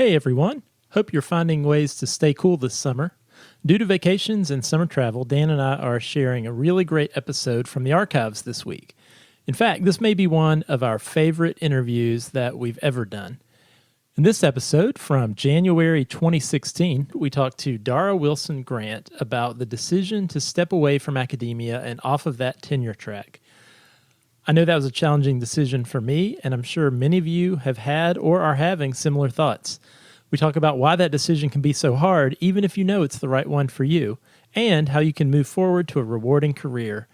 Hey everyone, hope you're finding ways to stay cool this summer. Due to vacations and summer travel, Dan and I are sharing a really great episode from the archives this week. In fact, this may be one of our favorite interviews that we've ever done. In this episode from January 2016, we talked to Dara Wilson Grant about the decision to step away from academia and off of that tenure track. I know that was a challenging decision for me, and I'm sure many of you have had or are having similar thoughts. We talk about why that decision can be so hard, even if you know it's the right one for you, and how you can move forward to a rewarding career.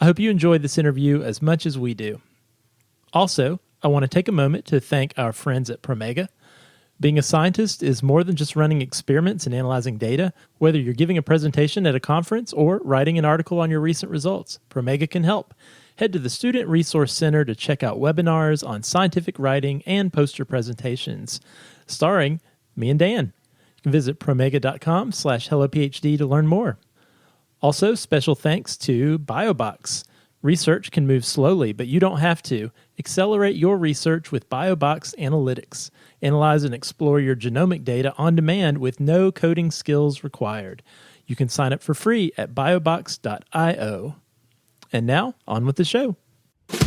I hope you enjoyed this interview as much as we do. Also, I want to take a moment to thank our friends at Promega. Being a scientist is more than just running experiments and analyzing data. Whether you're giving a presentation at a conference or writing an article on your recent results, Promega can help. Head to the Student Resource Center to check out webinars on scientific writing and poster presentations, starring me and Dan. You can visit promega.com/hellophd to learn more. Also, special thanks to BioBox. Research can move slowly, but you don't have to. Accelerate your research with BioBox Analytics. Analyze and explore your genomic data on demand with no coding skills required. You can sign up for free at biobox.io. And now, on with the show. It's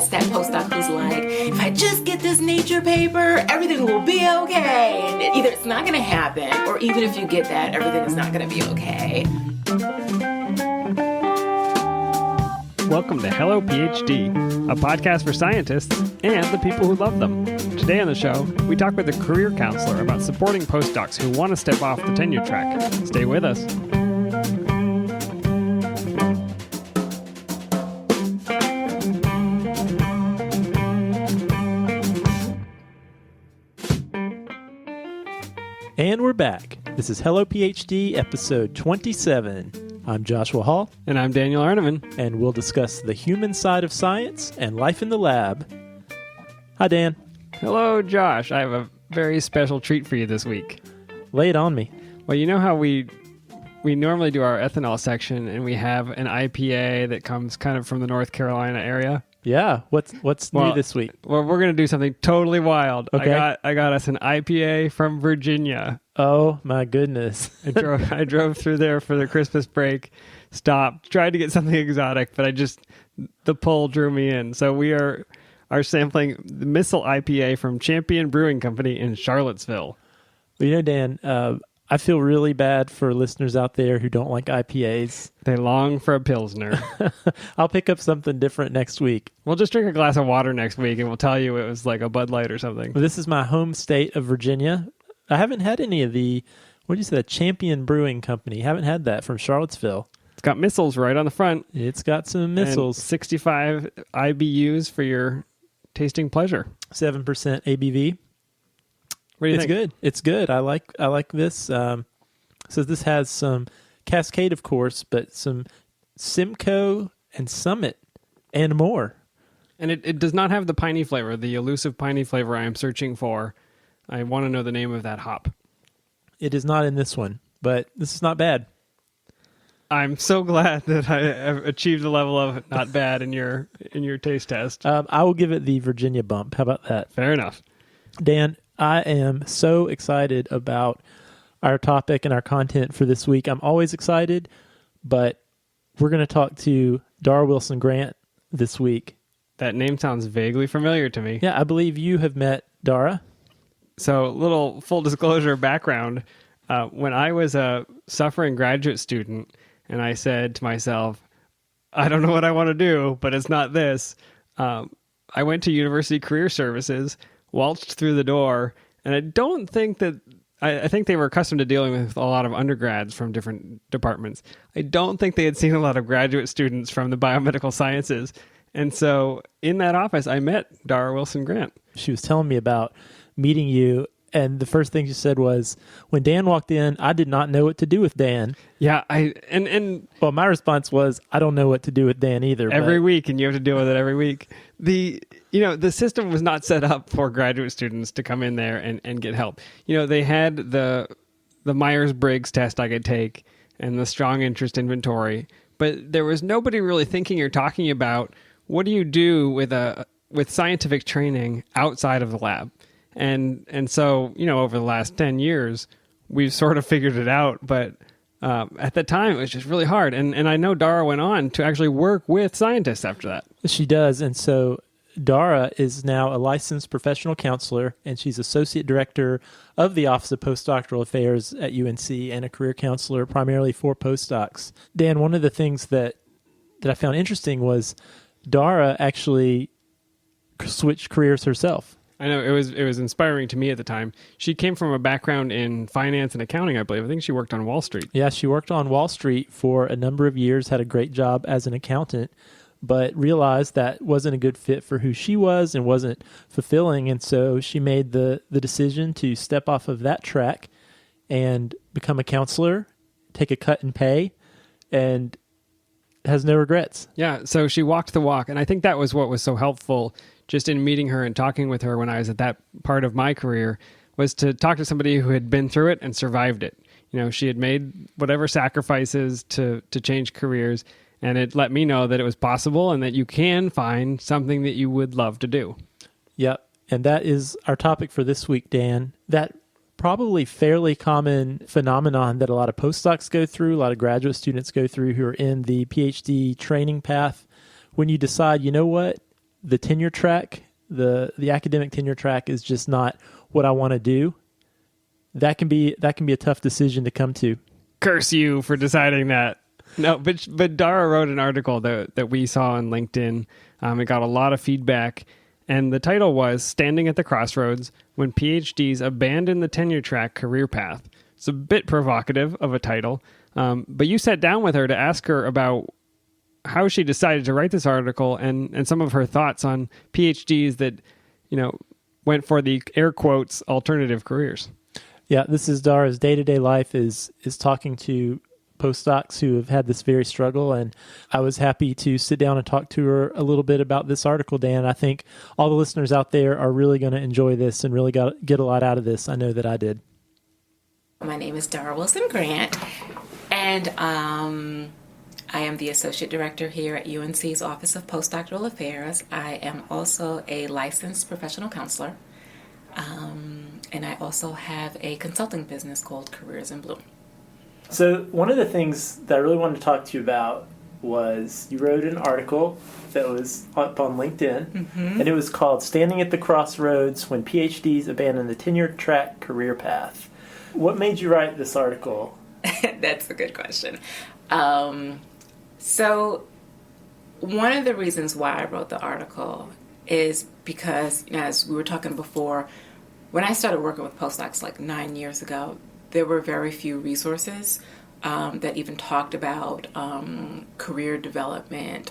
that postdoc who's like, if I just get this Nature paper, everything will be okay. And either it's not going to happen, or even if you get that, everything is not going to be okay. Welcome to Hello PhD, a podcast for scientists and the people who love them. Today on the show, we talk with a career counselor about supporting postdocs who want to step off the tenure track. Stay with us. And we're back. This is Hello PhD, episode 27. I'm Joshua Hall. And I'm Daniel Arneman. And we'll discuss the human side of science and life in the lab. Hi, Dan. Hello, Josh. I have a very special treat for you this week. Lay it on me. Well, you know how we normally do our ethanol section, and we have an IPA that comes kind of from the North Carolina area? Yeah. What's new this week? Well, we're going to do something totally wild. Okay. I got us an IPA from Virginia. Oh, my goodness. I drove through there for the Christmas break, stopped, tried to get something exotic, but the pull drew me in. So we are sampling the Missile IPA from Champion Brewing Company in Charlottesville. Well, you know, Dan, I feel really bad for listeners out there who don't like IPAs. They long for a Pilsner. I'll pick up something different next week. We'll just drink a glass of water next week, and we'll tell you it was like a Bud Light or something. Well, this is my home state of Virginia. I haven't had any of the Champion Brewing Company. Haven't had that from Charlottesville. It's got missiles right on the front. It's got some missiles. And 65 IBUs for your tasting pleasure. 7% ABV. What do you think? Good. It's good. I like this. So this has some Cascade, of course, but some Simcoe and Summit and more. And it does not have the piney flavor, the elusive piney flavor I am searching for. I want to know the name of that hop. It is not in this one, but this is not bad. I'm so glad that I have achieved the level of not bad in your taste test. I will give it the Virginia bump. How about that? Fair enough. Dan, I am so excited about our topic and our content for this week. I'm always excited, but we're going to talk to Dara Wilson Grant this week. That name sounds vaguely familiar to me. Yeah, I believe you have met Dara. So, little full disclosure background. When I was a suffering graduate student and I said to myself, I don't know what I want to do, but it's not this. I went to University Career Services, waltzed through the door, and I don't think that I think they were accustomed to dealing with a lot of undergrads from different departments. I don't think they had seen a lot of graduate students from the biomedical sciences. And so in that office, I met Dara Wilson Grant. She was telling me about meeting you, and the first thing she said was, when Dan walked in, I did not know what to do with Dan. Yeah, Well, my response was, I don't know what to do with Dan either. Every week, and you have to deal with it every week. The system was not set up for graduate students to come in there and get help. They had the Myers-Briggs test I could take and the strong interest inventory, but there was nobody really thinking or talking about what do you do with a with scientific training outside of the lab. And so, over the last 10 years, we've sort of figured it out. But at the time, it was just really hard. And I know Dara went on to actually work with scientists after that. She does. And so Dara is now a licensed professional counselor, and she's associate director of the Office of Postdoctoral Affairs at UNC and a career counselor primarily for postdocs. Dan, one of the things that I found interesting was Dara actually switched careers herself. I know it was inspiring to me at the time. She came from a background in finance and accounting, I believe. I think she worked on Wall Street. Yeah, she worked on Wall Street for a number of years, had a great job as an accountant, but realized that wasn't a good fit for who she was and wasn't fulfilling. And so she made the decision to step off of that track and become a counselor, take a cut in pay, and has no regrets. Yeah, so she walked the walk. And I think that was what was so helpful just in meeting her and talking with her when I was at that part of my career, was to talk to somebody who had been through it and survived it. She had made whatever sacrifices to change careers, and it let me know that it was possible and that you can find something that you would love to do. Yep. And that is our topic for this week, Dan. That probably fairly common phenomenon that a lot of postdocs go through, a lot of graduate students go through who are in the PhD training path. When you decide, you know what, the tenure track, the academic tenure track is just not what I want to do, that can be a tough decision to come to. Curse you for deciding that. No, but Dara wrote an article that we saw on LinkedIn. It got a lot of feedback, and the title was "Standing at the Crossroads: When PhDs Abandon the Tenure Track Career Path." It's a bit provocative of a title, but you sat down with her to ask her about how she decided to write this article and some of her thoughts on PhDs that, went for the air quotes alternative careers. Yeah, this is Dara's day-to-day life is talking to postdocs who have had this very struggle, and I was happy to sit down and talk to her a little bit about this article, Dan. I think all the listeners out there are really going to enjoy this and really get a lot out of this. I know that I did. My name is Dara Wilson Grant, and I am the Associate Director here at UNC's Office of Postdoctoral Affairs. I am also a licensed professional counselor, and I also have a consulting business called Careers in Bloom. So one of the things that I really wanted to talk to you about was you wrote an article that was up on LinkedIn, and it was called "Standing at the Crossroads: When PhDs Abandon the Tenure Track Career Path." What made you write this article? That's a good question. So one of the reasons why I wrote the article is because, as we were talking before, when I started working with postdocs like 9 years ago, there were very few resources that even talked about career development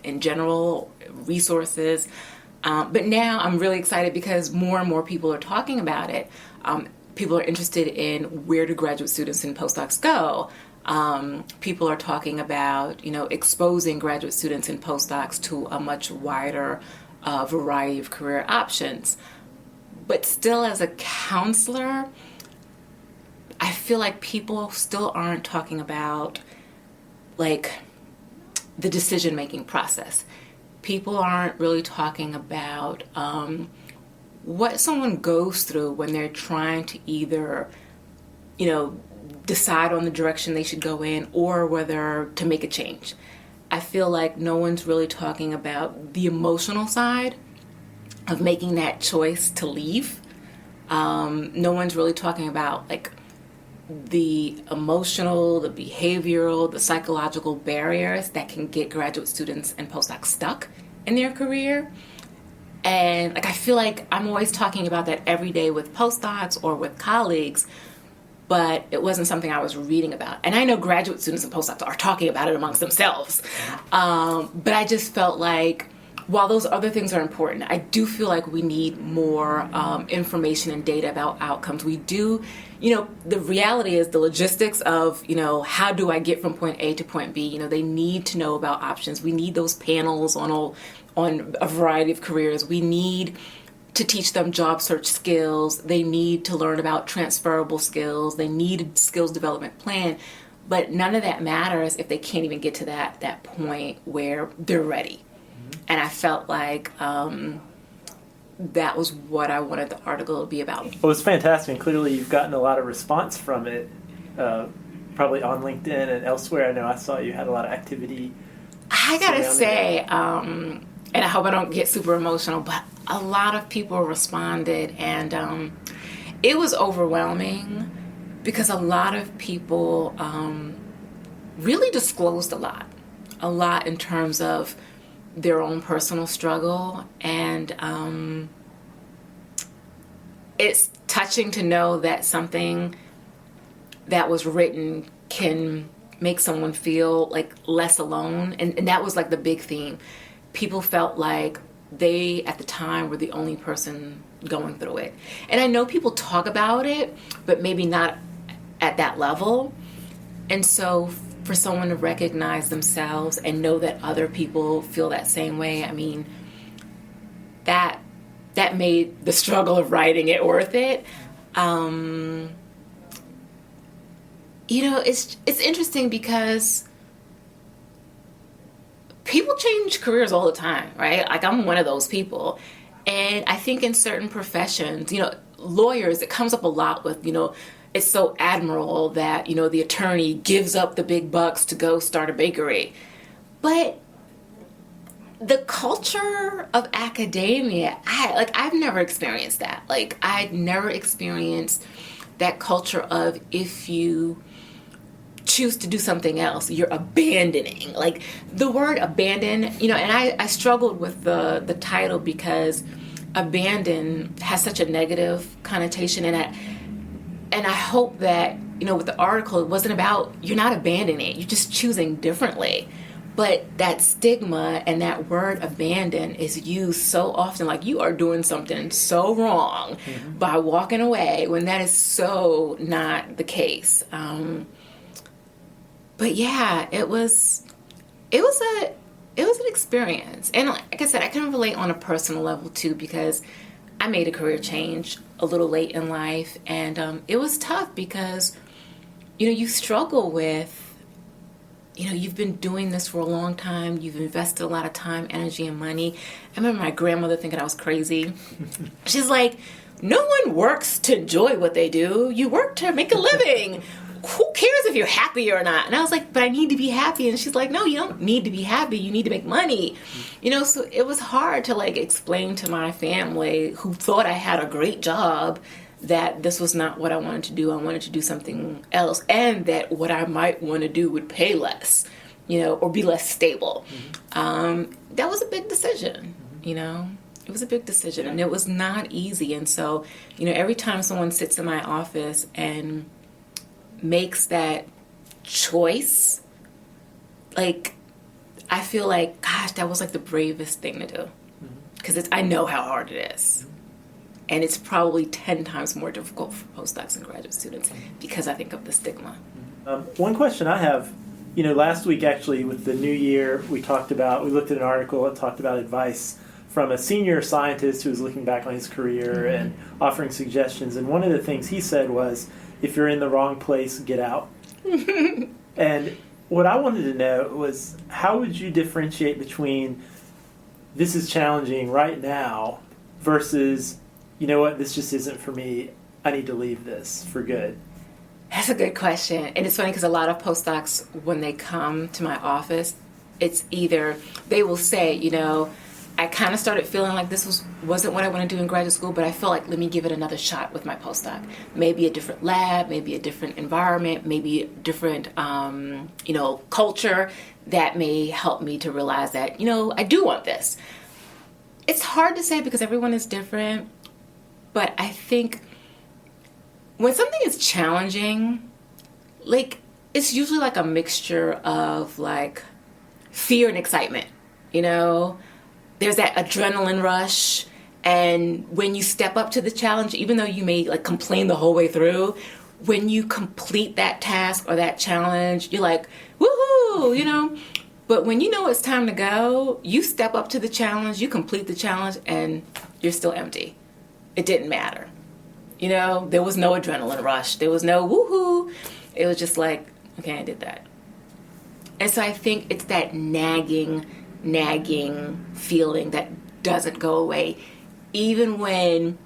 in general, resources. But now I'm really excited because more and more people are talking about it. People are interested in where do graduate students and postdocs go. People are talking about, exposing graduate students and postdocs to a much wider variety of career options. But still, as a counselor, I feel like people still aren't talking about, like, the decision-making process. People aren't really talking about what someone goes through when they're trying to either, decide on the direction they should go in or whether to make a change. I feel like no one's really talking about the emotional side of making that choice to leave. No one's really talking about, like, the emotional, the behavioral, the psychological barriers that can get graduate students and postdocs stuck in their career. And, like, I feel like I'm always talking about that every day with postdocs or with colleagues, but it wasn't something I was reading about. And I know graduate students and postdocs are talking about it amongst themselves. But I just felt like, while those other things are important, I do feel like we need more information and data about outcomes. We do, the reality is the logistics of, how do I get from point A to point B? They need to know about options. We need those panels on a variety of careers. We need to teach them job search skills. They need to learn about transferable skills. They need a skills development plan. But none of that matters if they can't even get to that point where they're ready. And I felt like that was what I wanted the article to be about. Well, it was fantastic, and clearly you've gotten a lot of response from it, probably on LinkedIn and elsewhere. I know I saw you had a lot of activity. I gotta say, and I hope I don't get super emotional, but a lot of people responded, and it was overwhelming because a lot of people really disclosed a lot in terms of their own personal struggle, and it's touching to know that something that was written can make someone feel like less alone, and that was like the big theme. People felt like they at the time were the only person going through it, and I know people talk about it, but maybe not at that level. And so for someone to recognize themselves and know that other people feel that same way, I mean, that made the struggle of writing it worth it. It's interesting because people change careers all the time, right? Like, I'm one of those people. And I think in certain professions, lawyers, it comes up a lot with, it's so admirable that, the attorney gives up the big bucks to go start a bakery. But the culture of academia, I've never experienced that. Like, I'd never experienced that culture of, if you choose to do something else, you're abandoning. Like, the word abandon, and I struggled with the title because abandon has such a negative connotation, and I hope that, with the article, it wasn't about, you're not abandoning, you're just choosing differently. But that stigma and that word abandon is used so often, like you are doing something so wrong by walking away, when that is so not the case. But yeah, it was an experience. And like I said, I can relate on a personal level too, because I made a career change a little late in life, and it was tough because, you struggle with, you've been doing this for a long time. You've invested a lot of time, energy, and money. I remember my grandmother thinking I was crazy. She's like, no one works to enjoy what they do. You work to make a living. Who cares if you're happy or not? And I was like, but I need to be happy. And she's like, no, you don't need to be happy. You need to make money. So it was hard to explain to my family, who thought I had a great job, that this was not what I wanted to do. I wanted to do something else, and that what I might want to do would pay less, or be less stable. That was a big decision, It was a big decision, and it was not easy. And so, every time someone sits in my office and makes that choice, I feel like, gosh, that was the bravest thing to do, because I know how hard it is. And it's probably 10 times more difficult for postdocs and graduate students, because I think of the stigma. One question I have, last week actually with the new year, we looked at an article that talked about advice from a senior scientist who was looking back on his career and offering suggestions. And one of the things he said was, if you're in the wrong place, get out. And what I wanted to know was, how would you differentiate between this is challenging right now versus, you know what, this just isn't for me, I need to leave this for good? That's a good question. And it's funny because a lot of postdocs, when they come to my office, it's either they will say, I kind of started feeling like this wasn't what I want to do in graduate school, but I feel like, let me give it another shot with my postdoc. Maybe a different lab, maybe a different environment, maybe a different, culture that may help me to realize that, I do want this. It's hard to say because everyone is different, but I think when something is challenging, it's usually a mixture of fear and excitement, There's that adrenaline rush, and when you step up to the challenge, even though you may complain the whole way through, when you complete that task or that challenge, you're like, woohoo, But when you know it's time to go, you step up to the challenge, you complete the challenge, and you're still empty. It didn't matter. There was no adrenaline rush. There was no woohoo. It was just okay, I did that. And so I think it's that nagging nagging feeling that doesn't go away, even when,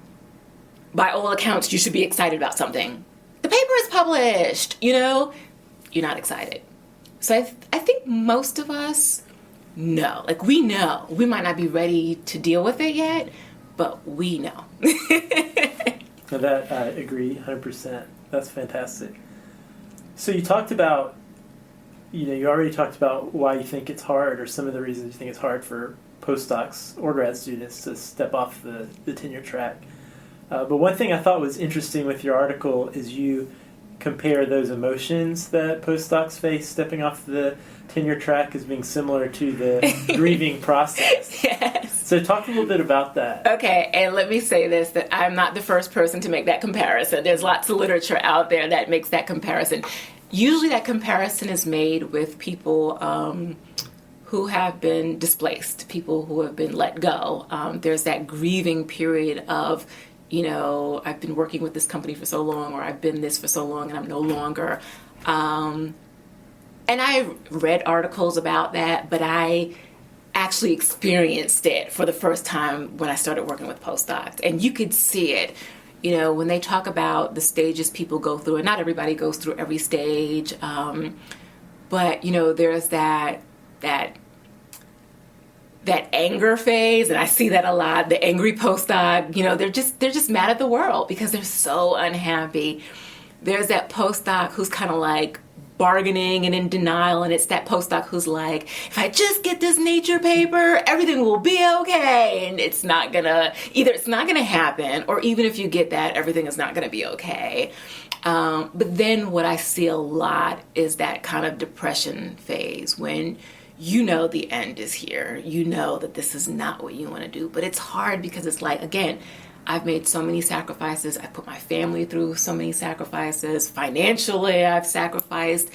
by all accounts, you should be excited about something. The paper is published, you're not excited. So I think most of us know. Like, we know. We might not be ready to deal with it yet, but we know. So that, I agree 100%. That's fantastic. So you talked about, you already talked about why you think it's hard, or some of the reasons you think it's hard for postdocs or grad students to step off the tenure track. But one thing I thought was interesting with your article is you compare those emotions that postdocs face stepping off the tenure track as being similar to the grieving process. Yes. So talk a little bit about that. Okay, and let me say this, that I'm not the first person to make that comparison. There's lots of literature out there that makes that comparison. Usually that comparison is made with people who have been displaced, people who have been let go. There's that grieving period of, I've been working with this company for so long, or I've been this for so long and I'm no longer. And I read articles about that, but I actually experienced it for the first time when I started working with postdocs. And you could see it, when they talk about the stages people go through, and not everybody goes through every stage, but, there's that anger phase, and I see that a lot. The angry postdoc, they're just mad at the world because they're so unhappy. There's that postdoc who's kind of like bargaining and in denial, and it's that postdoc who's like, if I just get this Nature paper, everything will be okay. And it's not gonna happen, or even if you get that, everything is not gonna be okay. But then what I see a lot is that kind of depression phase when the end is here. That this is not what you want to do. But it's hard because it's like, again, I've made so many sacrifices. I put my family through so many sacrifices. Financially, I've sacrificed.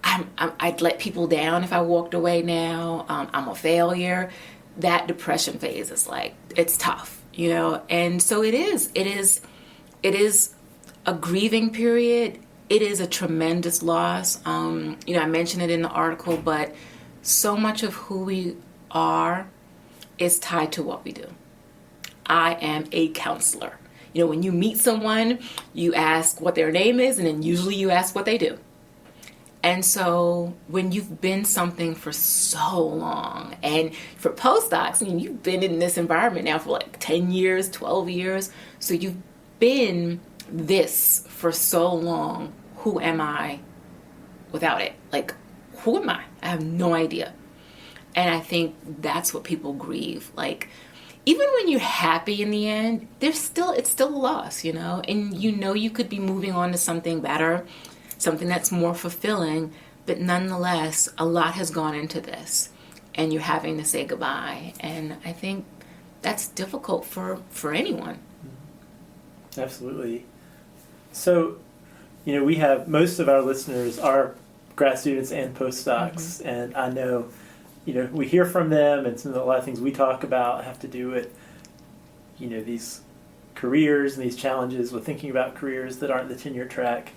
I'd let people down if I walked away now. I'm a failure. That depression phase is like, it's tough, And so it is a grieving period. It is a tremendous loss. I mentioned it in the article, but so much of who we are is tied to what we do. I am a counselor. When you meet someone, you ask what their name is, and then usually you ask what they do. And so when you've been something for so long, and for postdocs, you've been in this environment now for like 10 years, 12 years. So you've been this for so long. Who am I without it? Like, who am I? I have no idea. And I think that's what people grieve. Like, even when you're happy in the end, it's still a loss, And you could be moving on to something better, something that's more fulfilling, but nonetheless, a lot has gone into this, and you're having to say goodbye. And I think that's difficult for anyone. Absolutely. So, we have, most of our listeners are grad students and postdocs, and I know, we hear from them, and a lot of things we talk about have to do with, these careers and these challenges with thinking about careers that aren't the tenure track.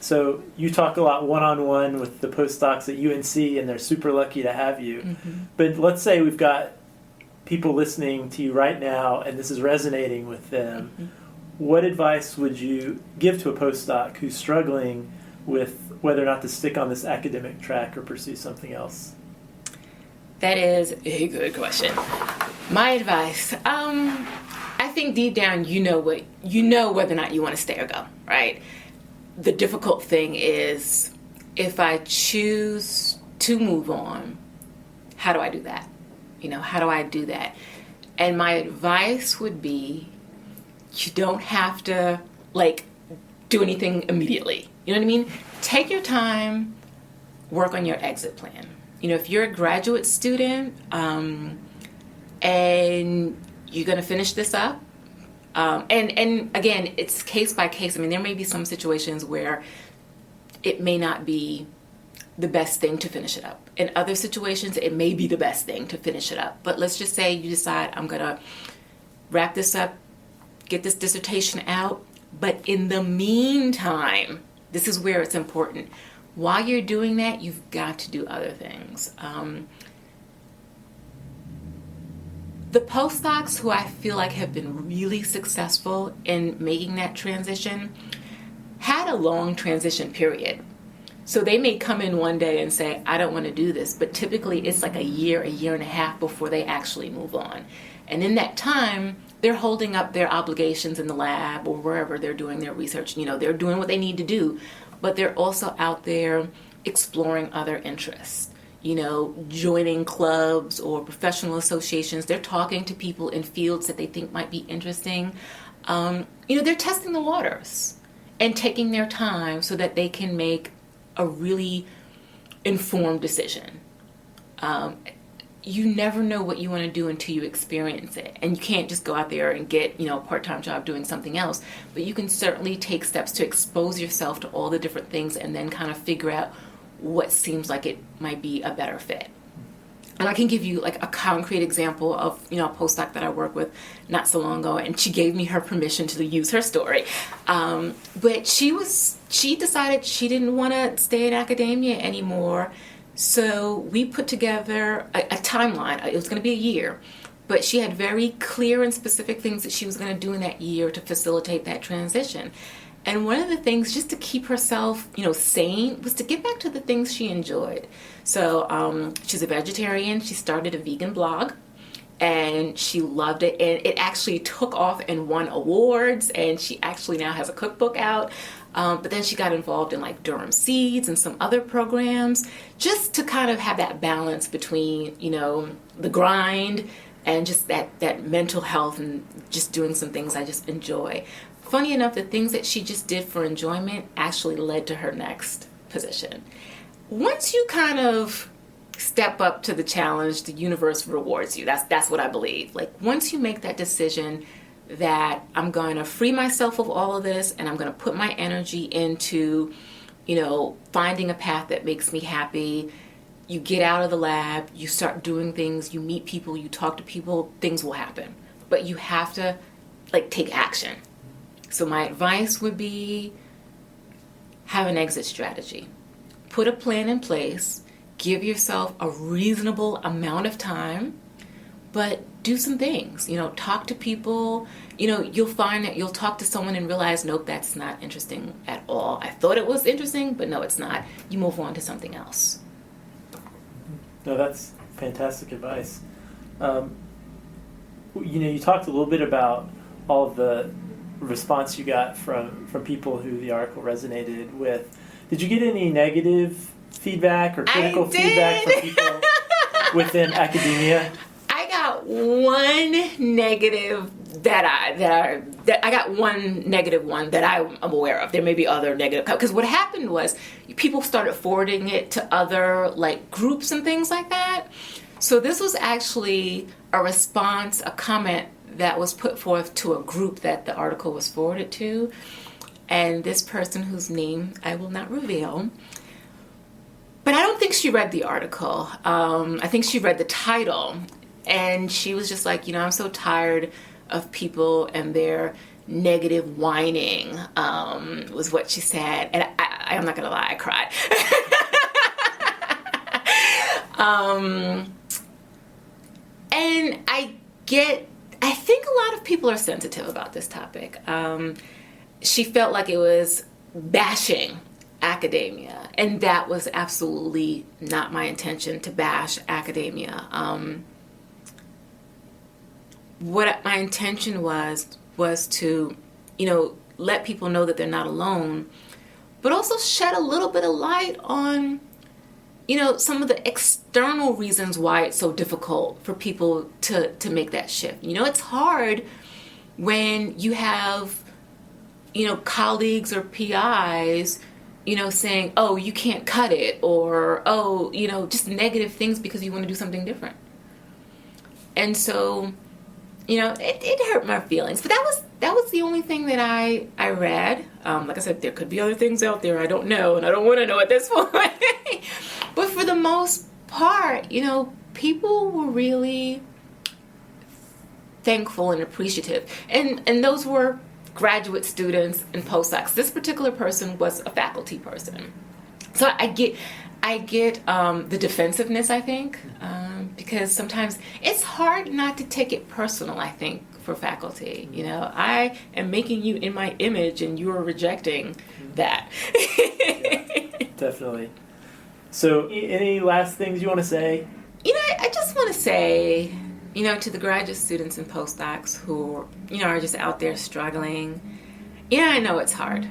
So you talk a lot one-on-one with the postdocs at UNC, and they're super lucky to have you. Mm-hmm. But let's say we've got people listening to you right now, and this is resonating with them. Mm-hmm. What advice would you give to a postdoc who's struggling with whether or not to stick on this academic track or pursue something else? That is a good question. My advice, I think deep down you know whether or not you want to stay or go, right? The difficult thing is, if I choose to move on, how do I do that? How do I do that? And my advice would be, you don't have to do anything immediately. You know what I mean? Take your time, work on your exit plan. If you're a graduate student and you're going to finish this up, and again, it's case by case. There may be some situations where it may not be the best thing to finish it up. In other situations, it may be the best thing to finish it up. But let's just say you decide, I'm going to wrap this up, get this dissertation out. But in the meantime, this is where it's important. While you're doing that, you've got to do other things. The postdocs who I feel like have been really successful in making that transition had a long transition period. So they may come in one day and say, I don't want to do this, but typically it's like a year and a half before they actually move on. And in that time, they're holding up their obligations in the lab or wherever they're doing their research. They're doing what they need to do, but they're also out there exploring other interests, joining clubs or professional associations. They're talking to people in fields that they think might be interesting. They're testing the waters and taking their time so that they can make a really informed decision. You never know what you want to do until you experience it. And you can't just go out there and get, a part-time job doing something else. But you can certainly take steps to expose yourself to all the different things and then kind of figure out what seems like it might be a better fit. And I can give you like a concrete example of, a postdoc that I worked with not so long ago, and she gave me her permission to use her story. But she decided she didn't want to stay in academia anymore. So we put together a timeline. It was going to be a year, but she had very clear and specific things that she was going to do in that year to facilitate that transition. And one of the things, just to keep herself, sane, was to get back to the things she enjoyed. So she's a vegetarian. She started a vegan blog, and she loved it. And it actually took off and won awards. And she actually now has a cookbook out. But then she got involved in like Durham Seeds and some other programs, just to kind of have that balance between, the grind and just that mental health and just doing some things I just enjoy. Funny enough, the things that she just did for enjoyment actually led to her next position. Once you kind of step up to the challenge, the universe rewards you. That's what I believe. Like once you make that decision that I'm going to free myself of all of this and I'm going to put my energy into, finding a path that makes me happy, you get out of the lab, you start doing things, you meet people, you talk to people, things will happen. But you have to take action. So my advice would be have an exit strategy. Put a plan in place. Give yourself a reasonable amount of time, but do some things. Talk to people. You'll find that you'll talk to someone and realize, nope, that's not interesting at all. I thought it was interesting, but no, it's not. You move on to something else. No, that's fantastic advice. You talked a little bit about all of the response you got from people who the article resonated with. Did you get any negative feedback or critical feedback from people within academia? I got one negative I got one negative one that I'm aware of. There may be other negative, because what happened was people started forwarding it to other groups and things like that. So this was actually a response, a comment that was put forth to a group that the article was forwarded to. And this person, whose name I will not reveal, but I don't think she read the article. I think she read the title. And she was just like, I'm so tired of people and their negative whining, was what she said. And I'm not going to lie, I cried. And I think a lot of people are sensitive about this topic. She felt like it was bashing academia, and that was absolutely not my intention, to bash academia. What my intention was to, let people know that they're not alone, but also shed a little bit of light on, some of the external reasons why it's so difficult for people to make that shift. It's hard when you have, colleagues or PIs, saying, oh, you can't cut it, or, oh, just negative things because you want to do something different. And so, it hurt my feelings. But that was the only thing that I read. Like I said, there could be other things out there I don't know, and I don't want to know at this point. But for the most part, people were really thankful and appreciative. And those were graduate students and postdocs. This particular person was a faculty person. So I I get the defensiveness, I think, because sometimes it's hard not to take it personal, I think, for faculty. You know, I am making you in my image and you are rejecting that. Yeah, definitely. So any last things you want to say? You know, I just want to say, you know, to the graduate students and postdocs who, you know, are just out there struggling, yeah, I know it's hard.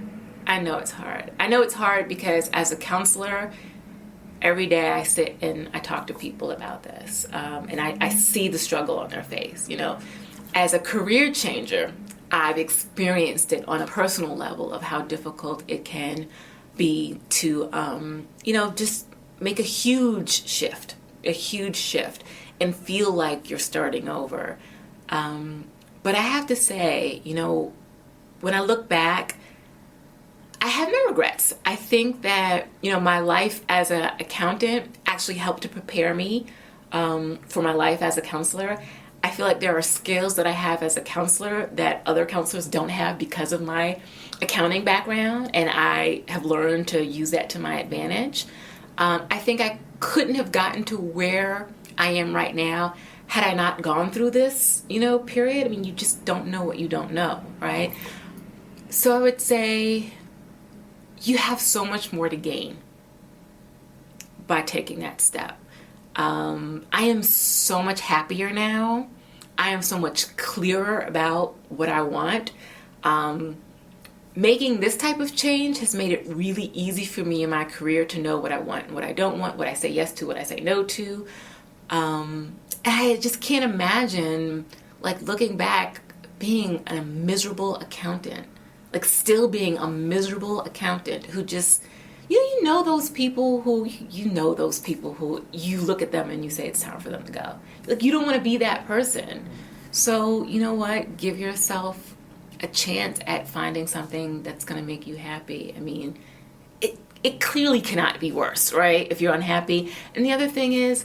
I know it's hard. I know it's hard because as a counselor, every day I sit and I talk to people about this, and I see the struggle on their face. You know, as a career changer, I've experienced it on a personal level of how difficult it can be to, you know, just make a huge shift, and feel like you're starting over. But I have to say, you know, when I look back, I have no regrets. I think that, you know, my life as an accountant actually helped to prepare me for my life as a counselor. I feel like there are skills that I have as a counselor that other counselors don't have because of my accounting background, and I have learned to use that to my advantage. I think I couldn't have gotten to where I am right now had I not gone through this, you know, period. I mean, you just don't know what you don't know, right? So I would say you have so much more to gain by taking that step. I am so much happier now. I am so much clearer about what I want. Making this type of change has made it really easy for me in my career to know what I want and what I don't want, what I say yes to, what I say no to. And I just can't imagine, like, looking back, being a miserable accountant, like still being a miserable accountant who just, you know those people who you look at them and you say it's time for them to go. Like, you don't want to be that person. So, you know what? Give yourself a chance at finding something that's going to make you happy. I mean, it clearly cannot be worse, right? If you're unhappy. And the other thing is,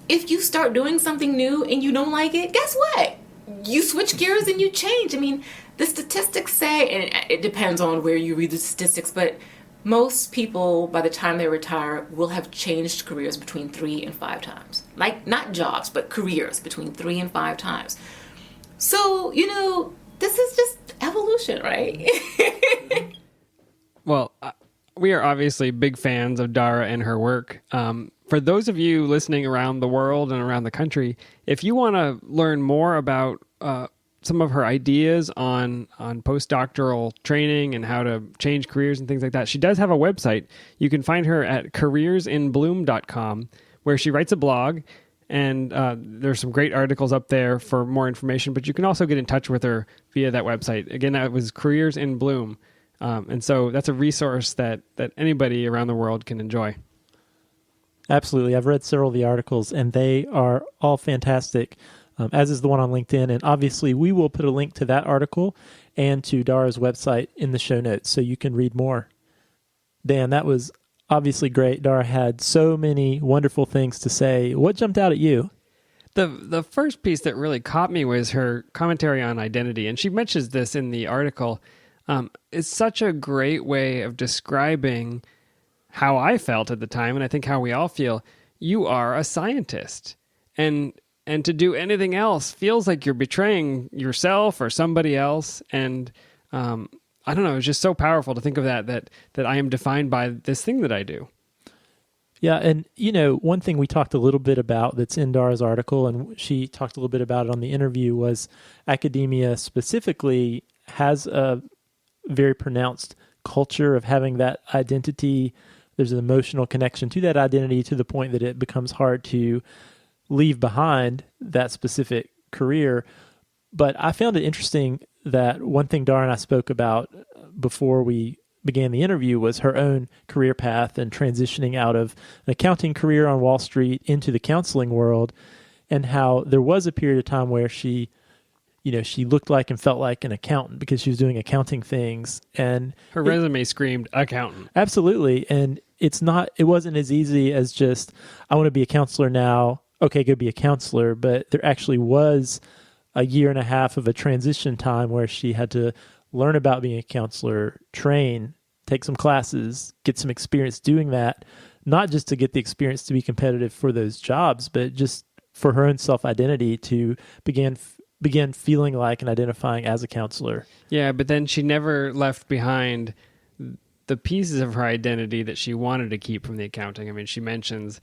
if you start doing something new and you don't like it, guess what? You switch gears and you change. I mean, the statistics say, and it depends on where you read the statistics, but most people, by the time they retire, will have changed careers between 3 and 5 times. Like, not jobs, but careers between 3 and 5 times. So, you know, this is just evolution, right? Well, we are obviously big fans of Dara and her work. For those of you listening around the world and around the country, if you want to learn more about some of her ideas on postdoctoral training and how to change careers and things like that, she does have a website. You can find her at careersinbloom.com, where she writes a blog, and there's some great articles up there for more information, but you can also get in touch with her via that website. Again, that was Careers in Bloom. And so that's a resource that anybody around the world can enjoy. Absolutely. I've read several of the articles, and they are all fantastic, as is the one on LinkedIn. And obviously, we will put a link to that article and to Dara's website in the show notes so you can read more. Dan, that was obviously great. Dara had so many wonderful things to say. What jumped out at you? The first piece that really caught me was her commentary on identity. And she mentions this in the article. It's such a great way of describing how I felt at the time, and I think how we all feel. You are a scientist, and to do anything else feels like you're betraying yourself or somebody else. And I don't know, it's just so powerful to think of that I am defined by this thing that I do. Yeah, and you know, one thing we talked a little bit about that's in Dara's article, and she talked a little bit about it on the interview, was academia specifically has a very pronounced culture of having that identity. There's an emotional connection to that identity to the point that it becomes hard to leave behind that specific career. But I found it interesting that one thing Dara and I spoke about before we began the interview was her own career path and transitioning out of an accounting career on Wall Street into the counseling world, and how there was a period of time where she looked like and felt like an accountant because she was doing accounting things, and her resume screamed accountant. Absolutely. And it wasn't as easy as just, I want to be a counselor now. Okay, go be a counselor. But there actually was a year and a half of a transition time where she had to learn about being a counselor, train, take some classes, get some experience doing that not just to get the experience to be competitive for those jobs, but just for her own self-identity to begin feeling like and identifying as a counselor. Yeah, but then she never left behind the pieces of her identity that she wanted to keep from the accounting. I mean, she mentions,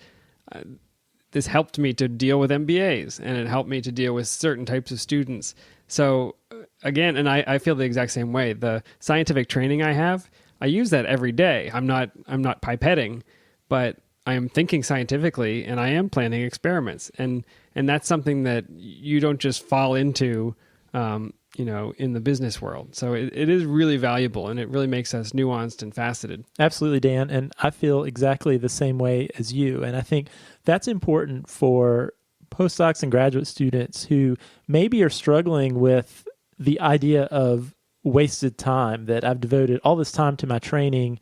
this helped me to deal with MBAs, and it helped me to deal with certain types of students. So again, and I feel the exact same way. The scientific training I have, I use that every day. I'm not pipetting, but I am thinking scientifically, and I am planning experiments. And that's something that you don't just fall into, in the business world. So it is really valuable, and it really makes us nuanced and faceted. Absolutely, Dan. And I feel exactly the same way as you. And I think that's important for postdocs and graduate students who maybe are struggling with the idea of wasted time, that I've devoted all this time to my training,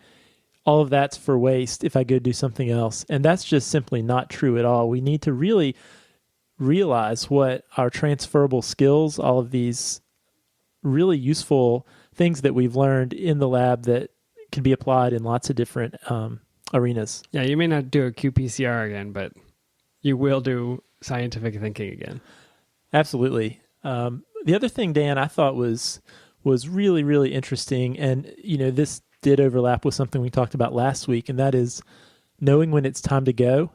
all of that's for waste if I go do something else. And that's just simply not true at all. We need to really realize what our transferable skills, all of these really useful things that we've learned in the lab that can be applied in lots of different arenas. Yeah, you may not do a qPCR again, but you will do scientific thinking again. Absolutely. The other thing, Dan, I thought was really, really interesting, and this did overlap with something we talked about last week, and that is knowing when it's time to go.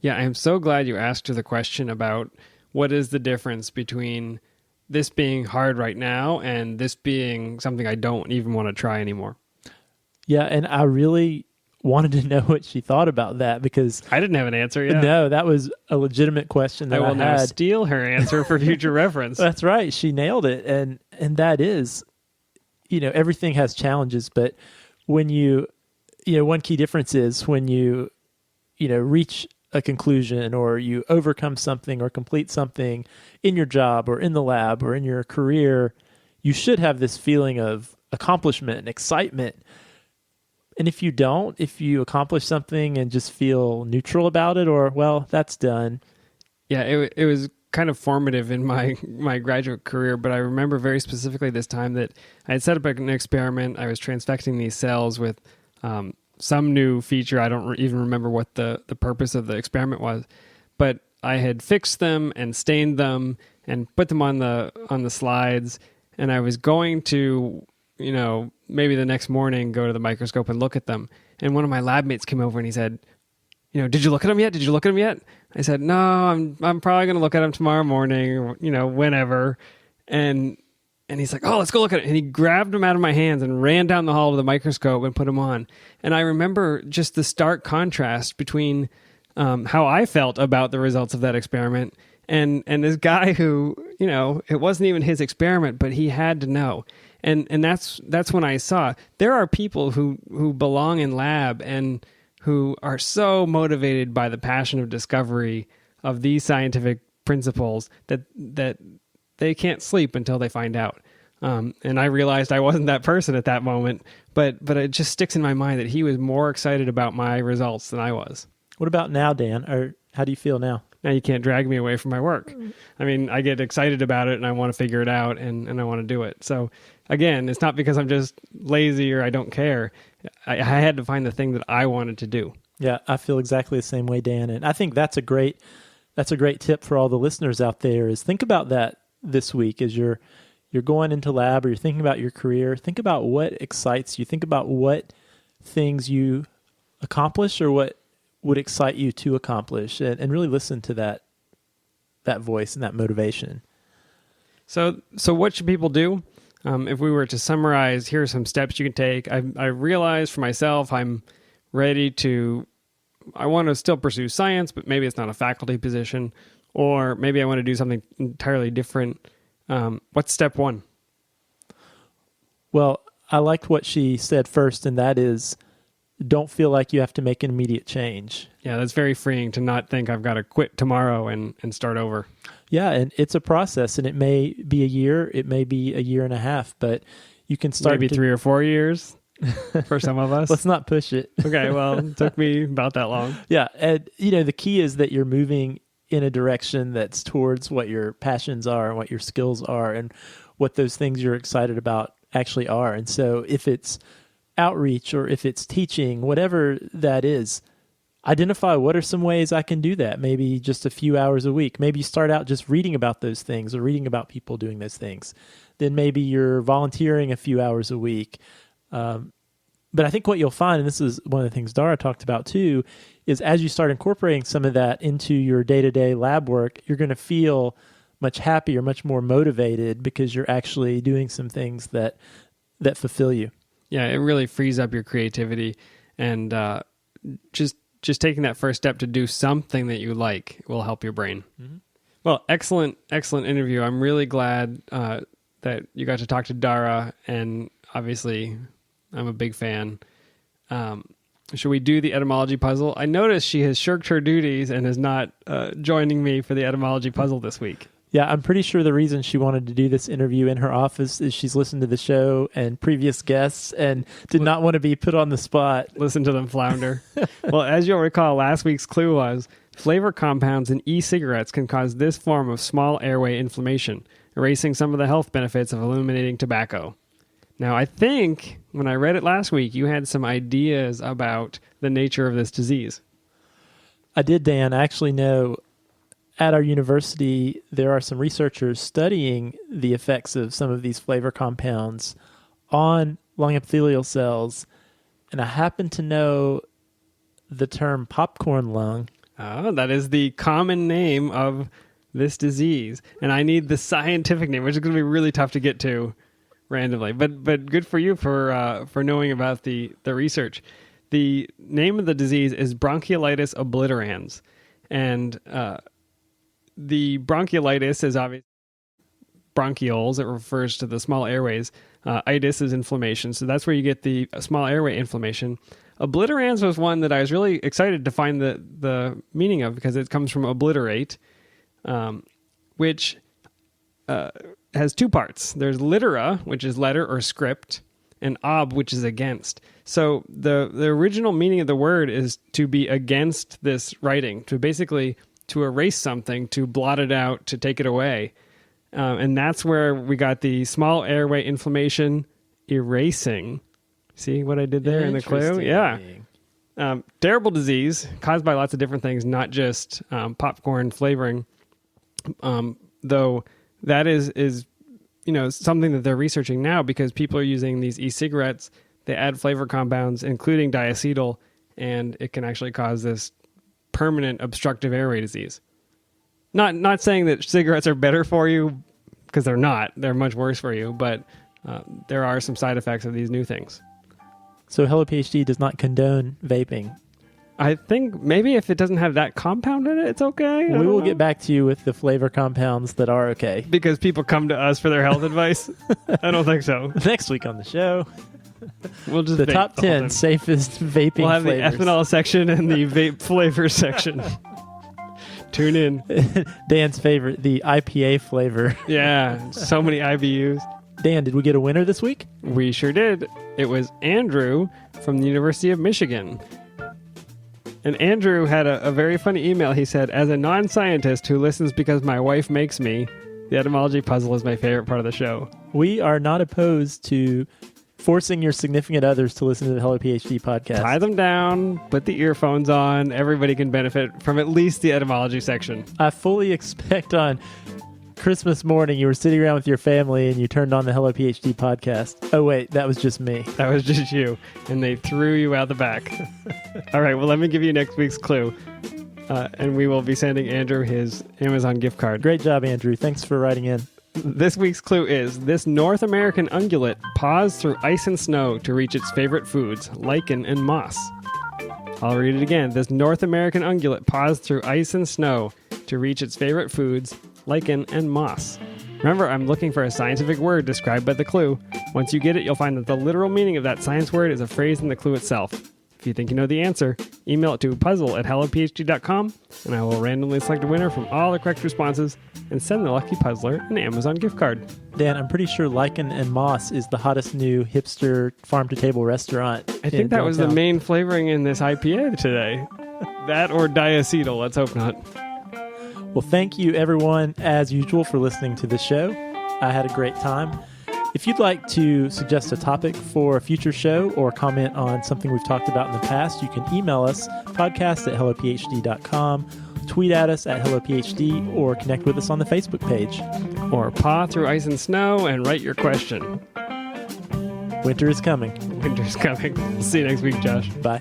Yeah, I am so glad you asked her the question about what is the difference between this being hard right now and this being something I don't even want to try anymore. Yeah, and I really wanted to know what she thought about that, because I didn't have an answer yet. No, that was a legitimate question that I will now had. steal her answer for future reference. That's right. She nailed it. And that is, everything has challenges, but when one key difference is when you reach a conclusion, or you overcome something or complete something in your job or in the lab or in your career, you should have this feeling of accomplishment and excitement. And if you accomplish something and just feel neutral about it, or, well, that's done. Yeah, it was kind of formative in my graduate career, but I remember very specifically this time that I had set up an experiment. I was transfecting these cells with some new feature. I don't even remember what the purpose of the experiment was, but I had fixed them and stained them and put them on the slides, and I was going to, maybe the next morning go to the microscope and look at them. And one of my lab mates came over and he said, did you look at them yet? Did you look at them yet? I said, no, I'm probably going to look at them tomorrow morning, or, whenever. And he's like, oh, let's go look at it. And he grabbed them out of my hands and ran down the hall to the microscope and put them on. And I remember just the stark contrast between how I felt about the results of that experiment and this guy who, it wasn't even his experiment, but he had to know. And that's when I saw there are people who belong in lab and who are so motivated by the passion of discovery of these scientific principles that they can't sleep until they find out. And I realized I wasn't that person at that moment, but it just sticks in my mind that he was more excited about my results than I was. What about now, Dan? Or how do you feel now? Now you can't drag me away from my work. I mean, I get excited about it and I want to figure it out and I want to do it. So again, it's not because I'm just lazy or I don't care. I had to find the thing that I wanted to do. Yeah, I feel exactly the same way, Dan. And I think that's a great tip for all the listeners out there, is think about that this week as you're going into lab or you're thinking about your career. Think about what excites you. Think about what things you accomplish or what would excite you to accomplish, and really listen to that voice and that motivation. So what should people do? If we were to summarize, here are some steps you can take. I realized for myself I'm ready to, I want to still pursue science, but maybe it's not a faculty position, or maybe I want to do something entirely different. What's step one? Well, I liked what she said first, and that is, don't feel like you have to make an immediate change. Yeah, that's very freeing to not think I've got to quit tomorrow and start over. Yeah, and it's a process, and it may be a year, it may be a year and a half, but you can start maybe 3 or 4 years for some of us. Let's not push it. Okay, well, it took me about that long. Yeah, and the key is that you're moving in a direction that's towards what your passions are and what your skills are and what those things you're excited about actually are. And so if it's outreach or if it's teaching, whatever that is, identify what are some ways I can do that. Maybe just a few hours a week. Maybe you start out just reading about those things or reading about people doing those things. Then maybe you're volunteering a few hours a week. But I think what you'll find, and this is one of the things Dara talked about too, is as you start incorporating some of that into your day-to-day lab work, you're going to feel much happier, much more motivated because you're actually doing some things that fulfill you. Yeah, it really frees up your creativity, and just taking that first step to do something that you like will help your brain. Mm-hmm. Well, excellent interview. I'm really glad that you got to talk to Dara, and obviously I'm a big fan. Should we do the etymology puzzle? I noticed she has shirked her duties and is not joining me for the etymology puzzle this week. Yeah, I'm pretty sure the reason she wanted to do this interview in her office is she's listened to the show and previous guests and did not want to be put on the spot. Listen to them flounder. Well, as you'll recall, last week's clue was flavor compounds in e-cigarettes can cause this form of small airway inflammation, erasing some of the health benefits of eliminating tobacco. Now, I think when I read it last week, you had some ideas about the nature of this disease. I did, Dan. I actually know at our university, there are some researchers studying the effects of some of these flavor compounds on lung epithelial cells. And I happen to know the term popcorn lung. Oh, that is the common name of this disease. And I need the scientific name, which is going to be really tough to get to randomly. But good for you for knowing about the research. The name of the disease is bronchiolitis obliterans. And the bronchiolitis is obviously bronchioles. It refers to the small airways. Itis is inflammation. So that's where you get the small airway inflammation. Obliterans was one that I was really excited to find the meaning of because it comes from obliterate, which has two parts. There's litera, which is letter or script, and ob, which is against. So the original meaning of the word is to be against this writing, to erase something, to blot it out, to take it away. And that's where we got the small airway inflammation erasing. See what I did there in the clue? Yeah. Terrible disease caused by lots of different things, not just popcorn flavoring. Though that is something that they're researching now because people are using these e-cigarettes. They add flavor compounds, including diacetyl, and it can actually cause this permanent obstructive airway disease. Not saying that cigarettes are better for you, because they're not. They're much worse for you, but there are some side effects of these new things. So Hello PhD does not condone vaping. I think maybe if it doesn't have that compound in it, it's okay. We will get back to you with the flavor compounds that are okay. Because people come to us for their health advice? I don't think so. Next week on the show, we'll just the top 10 safest vaping We'll have flavors. The ethanol section and the vape flavor section. Tune in. Dan's favorite, the IPA flavor. Yeah, so many IBUs. Dan, did we get a winner this week? We sure did. It was Andrew from the University of Michigan. And Andrew had a very funny email. He said, as a non-scientist who listens because my wife makes me, the etymology puzzle is my favorite part of the show. We are not opposed to forcing your significant others to listen to the Hello PhD podcast. Tie them down, put the earphones on. Everybody can benefit from at least the etymology section. I fully expect on Christmas morning you were sitting around with your family and you turned on the Hello PhD podcast. Oh, wait, that was just me. That was just you. And they threw you out the back. All right, well, let me give you next week's clue. And we will be sending Andrew his Amazon gift card. Great job, Andrew. Thanks for writing in. This week's clue is, this North American ungulate paws through ice and snow to reach its favorite foods, lichen and moss. I'll read it again. This North American ungulate paws through ice and snow to reach its favorite foods, lichen and moss. Remember, I'm looking for a scientific word described by the clue. Once you get it, you'll find that the literal meaning of that science word is a phrase in the clue itself. If you think you know the answer, email it to puzzle@hellophd.com, and I will randomly select a winner from all the correct responses and send the lucky puzzler an Amazon gift card. Dan, I'm pretty sure lichen and moss is the hottest new hipster farm-to-table restaurant. I think that was the main flavoring in this IPA today. That or diacetyl. Let's hope not. Well, thank you, everyone, as usual, for listening to the show. I had a great time. If you'd like to suggest a topic for a future show or comment on something we've talked about in the past, you can email us, podcast@hellophd.com, tweet at us at hellophd, or connect with us on the Facebook page. Or paw through ice and snow and write your question. Winter is coming. Winter's coming. See you next week, Josh. Bye.